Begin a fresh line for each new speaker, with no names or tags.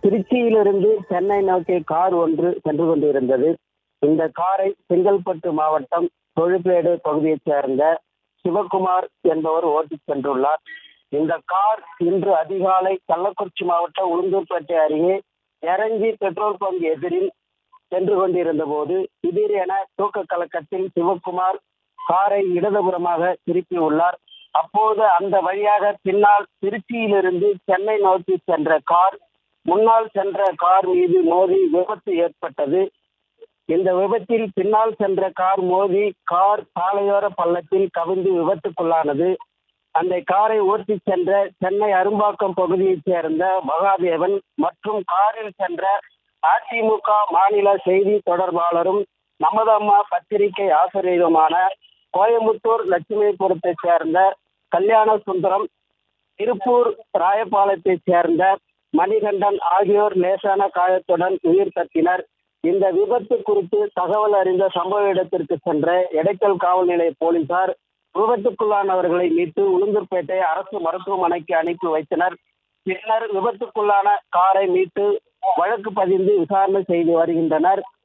திருச்சியிலிருந்து சென்னை நோக்கி கார் ஒன்று சென்று கொண்டிருந்தது. இந்த காரை செங்கல்பட்டு மாவட்டம் தொழுப்பேடு பகுதியைச் சேர்ந்த சிவகுமார் என்பவர் ஓட்டிச் சென்றுள்ளார். இந்த கார் இன்று அதிகாலை கள்ளக்குறிச்சி மாவட்டம் உளுந்தூர்பேட்டை அருகே எரஞ்சி பெட்ரோல் பங்க் எதிரில் சென்று கொண்டிருந்த போது திடீரென தூக்க கலக்கத்தில் சிவகுமார் காரை இடதுபுறமாக திருப்பியுள்ளார். அப்போது அந்த வழியாக பின்னால் திருச்சியிலிருந்து சென்னை நோக்கி சென்ற கார் முன்னால் சென்ற கார் மீது மோதி விபத்து ஏற்பட்டது. இந்த விபத்தில் பின்னால் சென்ற கார் மோதி கார் சாலையோர பள்ளத்தில் கவிழ்ந்து விபத்துக்குள்ளானது. அந்த காரை ஓட்டி சென்ற சென்னை அரும்பாக்கம் பகுதியைச் சேர்ந்த மகாதேவன் மற்றும் காரில் சென்ற அதிமுக மாநில செய்தி தொடர்பாளரும் நமது அம்மா பத்திரிகை ஆசிரியருமான கோயம்புத்தூர் லட்சுமிபுரத்தைச் சேர்ந்த கல்யாண சுந்தரம், திருப்பூர் ராயபாளையத்தைச் சேர்ந்த மணிகண்டன் ஆகியோர் லேசான காயத்துடன் உயிர் தப்பினர். இந்த விபத்து குறித்து தகவல் அறிந்த சம்பவ இடத்திற்கு சென்ற எடைக்கல் காவல் நிலைய போலீசார் விபத்துக்குள்ளானவர்களை மீட்டு உளுந்தூர்பேட்டை அரசு மருத்துவமனைக்கு அனுப்பி வைத்தனர். பின்னர் விபத்துக்குள்ளான காரை மீட்டு வழக்கு பதிந்து விசாரணை செய்து வருகின்றனர்.